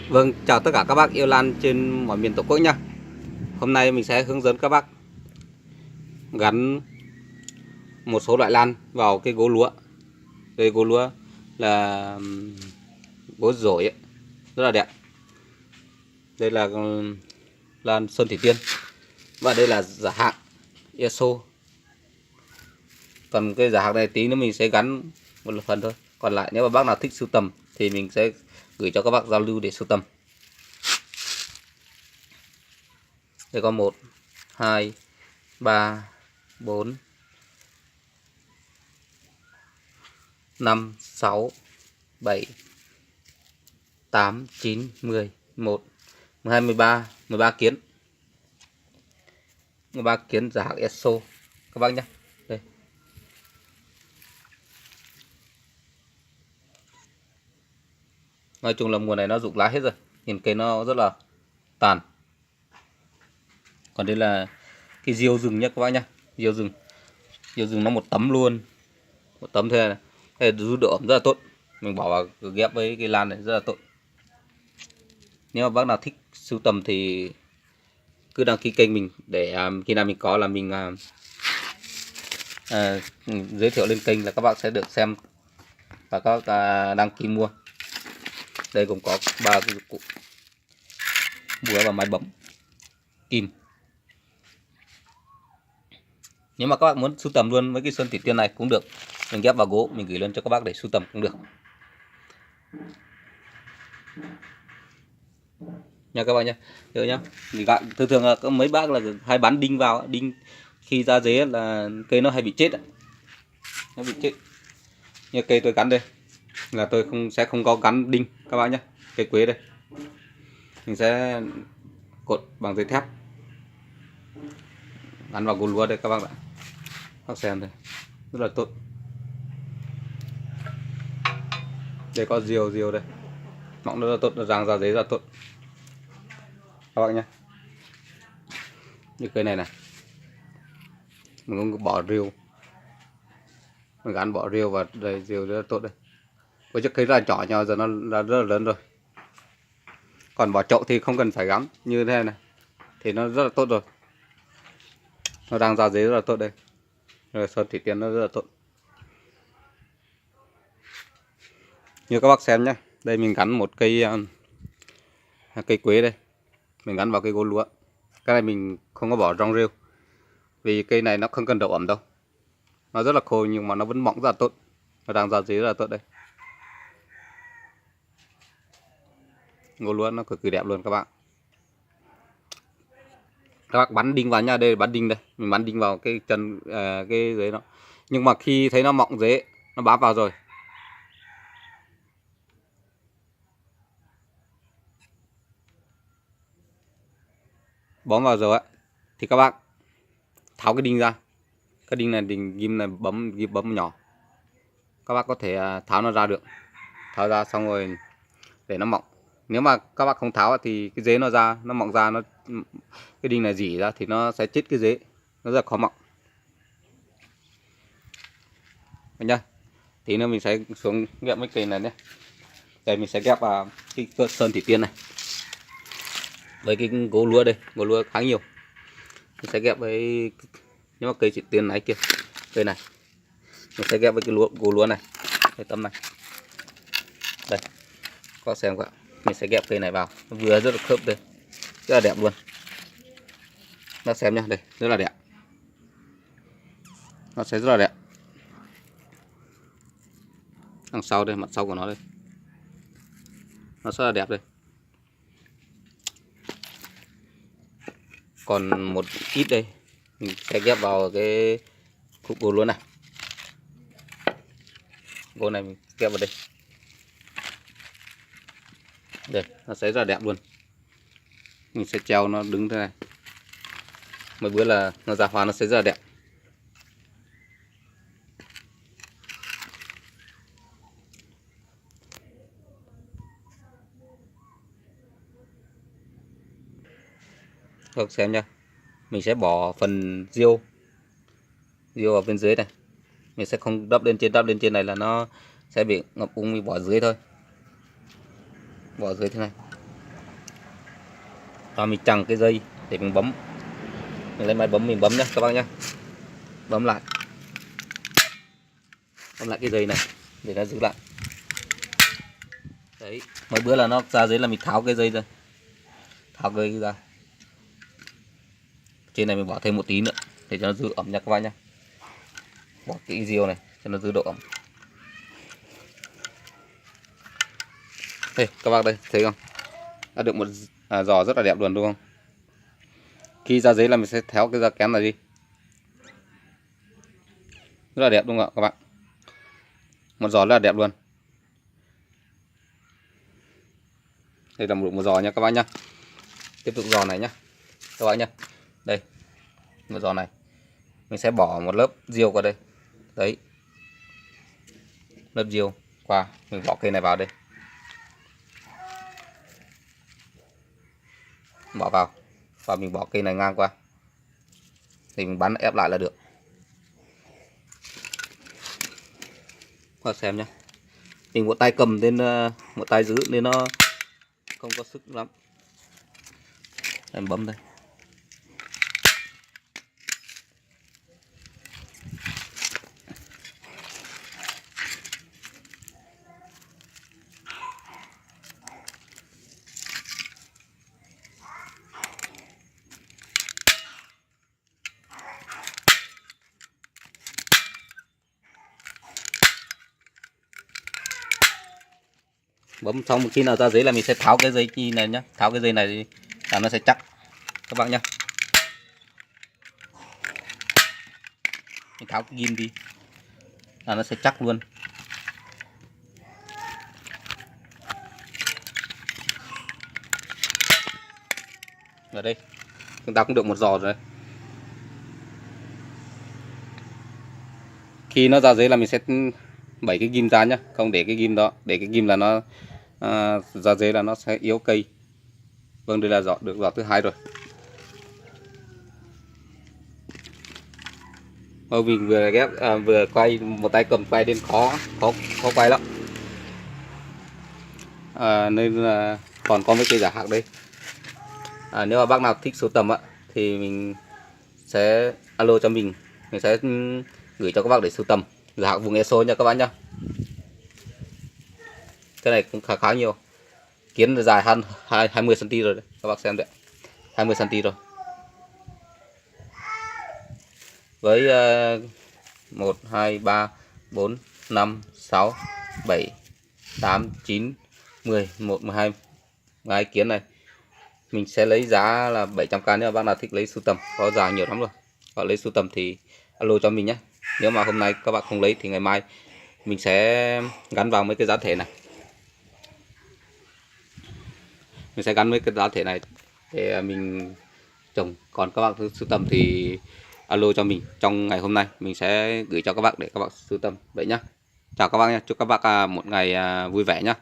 Vâng, chào tất cả các bác yêu lan trên mọi miền Tổ quốc nhá. Hôm nay mình sẽ hướng dẫn các bác gắn một số loại lan vào cái gỗ lúa. Đây gỗ lúa là gỗ rổi ấy, rất là đẹp. Đây là lan Sơn Thủy Tiên. Và đây là giả hạng ESO. Còn cái giả hạng này tí nữa mình sẽ gắn một phần thôi. Còn lại nếu mà bác nào thích sưu tầm thì mình sẽ gửi cho các bác giao lưu để sưu tầm. Đây có 1, 2, 3, 4, 5, 6, 7, 8, 9, 10, 11, 12, 13 kiến. 13 kiến giả hạng ESO các bác nhé. Đây. Nói chung là mùa này nó rụng lá hết rồi. Nhìn cây nó rất là tàn. Còn đây là cái diêu rừng nhé các bác nhé. Diêu rừng nó một tấm luôn. Một tấm thế này. Đây giữ độ ẩm rất là tốt. Mình bỏ vào ghép với cái lan này rất là tốt. Nếu mà bác nào thích sưu tầm thì cứ đăng ký kênh mình để khi nào mình có là mình giới thiệu lên kênh là các bạn sẽ được xem và các đăng ký mua. Đây cũng có 3 cái dụng cụ búa và máy bấm kim. Nếu mà các bạn muốn sưu tầm luôn với cái Sơn Thủy Tiên này cũng được, mình ghép vào gỗ mình gửi lên cho các bác để sưu tầm cũng được nha các bạn nhé. Được nhá. Thường thường là có mấy bác là hay bắn đinh vào, đinh khi ra dế là cây nó hay bị chết, nó bị chết. Như cây tôi gắn đây là tôi sẽ không có gắn đinh các bạn nhé. Cây quế đây mình sẽ cột bằng dây thép gắn vào gỗ lúa đây các bác ạ. Bác xem đây rất là tốt. Đây có diều đây, mọng rất là tốt, nó rang ra giấy rất là tốt các bác nhé. Như cây này này mình cũng bỏ rìu, mình gắn bỏ rìu và đây rìu rất là tốt đây. Với chiếc cây ra nhỏ nhỏ giờ nó là rất là lớn rồi. Còn bỏ chậu thì không cần phải gắn như thế này thì nó rất là tốt rồi, nó đang ra giấy rất là tốt đây. Rồi Sơn Thủy Tiên nó rất là tốt. Như các bác xem nhé, đây mình gắn một cây quế đây, mình gắn vào cây gỗ lúa. Cái này mình không có bỏ rong rêu vì cây này nó không cần độ ẩm đâu, nó rất là khô nhưng mà nó vẫn mọng rất là tốt, nó đang ra giấy rất là tốt đây. Gỗ lúa nó cực kỳ đẹp luôn các bạn. Các bác bắn đinh vào nha, đây bắn đinh đây, mình bắn đinh vào cái chân cái giấy nó. Nhưng mà khi thấy nó mọng giấy, nó bám vào rồi, bám vào rồi á, thì các bác tháo cái đinh ra. Cái đinh này đinh ghim này bấm nhỏ, các bác có thể tháo nó ra được. Tháo ra xong rồi để nó mọng. Nếu mà các bác không tháo thì cái giấy nó ra, nó mọng ra, cái đinh này rỉ ra thì nó sẽ chết cái giấy, nó rất là khó mọng. Được nhá. Tí nữa mình sẽ xuống ghép mấy cây này nhé. Đây mình sẽ ghép vào cái Sơn Thủy Tiên này với cái gỗ lúa đây, gỗ lúa khá nhiều. Mình sẽ ghép với, nếu mà cây Thủy Tiên này kia, cây này mình sẽ ghép với cái gỗ lúa này, cái tấm này. Đây, có xem các bạn, mình sẽ ghép cây này vào, nó vừa rất là khớp đây, rất là đẹp luôn. Nó xem nhá, đây rất là đẹp, nó sẽ rất là đẹp. Đằng sau đây, mặt sau của nó đây, nó rất là đẹp đây. Còn một ít đây mình sẽ ghép vào cái khúc gỗ lúa này. Gỗ này mình ghép vào đây, đây nó sẽ rất là đẹp luôn. Mình sẽ treo nó đứng thế này, mỗi bữa là nó ra hoa nó sẽ rất là đẹp. Các xem nha, mình sẽ bỏ phần diêu ở bên dưới này, mình sẽ không đắp lên trên này là nó sẽ bị ngập úng, mình bỏ dưới thôi, bỏ dưới thế này. Và mình chằng cái dây để mình bấm, mình lấy máy bấm mình bấm nhá các bác nhá, bấm lại cái dây này để nó giữ lại. Đấy, mấy bữa là nó ra dưới là mình tháo cái dây ra, tháo cái dây ra. Trên này mình bỏ thêm một tí nữa để cho nó giữ ẩm nha các bác nhá. Bỏ kỹ riêu này cho nó giữ độ ẩm. Đây các bác đây thấy không, đã được một giò rất là đẹp luôn đúng không. Khi ra giấy là mình sẽ tháo cái da kén này đi, rất là đẹp đúng không ạ các bạn. Một giò rất là đẹp luôn. Đây là một giò nha các bác nhá. Tiếp tục giò này nhá các bác nhá. Đây một giò này mình sẽ bỏ một lớp riêu qua đây. Đấy, lớp riêu qua, mình bỏ cây này vào đây, bỏ vào và mình bỏ cây này ngang qua thì mình bắn ép lại là được. Các bạn xem nhé, mình một tay cầm nên một tay giữ nên nó không có sức lắm. Em bấm đây. Bấm xong khi nào ra giấy là mình sẽ tháo cái dây chi này nhá, tháo cái dây này thì là nó sẽ chắc các bạn nhá. Mình tháo cái ghim đi là nó sẽ chắc luôn. Ở đây chúng ta cũng được một giò rồi đấy. Khi nó ra giấy là mình sẽ bẩy cái ghim ra nhá, không để cái ghim đó, để cái ghim là nó ra giấy là nó sẽ yếu cây. Vâng, đây là giỏ được giỏ thứ hai rồi. Mình vừa ghép vừa quay một tay cầm quay nên khó quay lắm. Nên là còn có mấy cây giả hạc đây. Nếu mà bác nào thích sưu tầm thì mình sẽ alo cho mình sẽ gửi cho các bác để sưu tầm giả hạc vùng ESO nha các bác nhá. Cái này cũng khá nhiều, kiến dài hơn 20 cm rồi đấy các bác xem đấy, 20 cm rồi. Với 1 2 3 4 5 6 7 8 9 10 11 12 cái kiến này mình sẽ lấy giá là 700k. Nếu mà bác nào thích lấy sưu tầm, có giá nhiều lắm rồi, có lấy sưu tầm thì alo cho mình nhé. Nếu mà hôm nay các bạn không lấy thì ngày mai mình sẽ gắn vào mấy cái giá thể này, mình sẽ gắn với cái giá thể này để mình trồng. Còn các bạn sưu tầm thì alo cho mình trong ngày hôm nay, mình sẽ gửi cho các bạn để các bạn sưu tầm vậy nhá. Chào các bác nhé, chúc các bác một ngày vui vẻ nhá.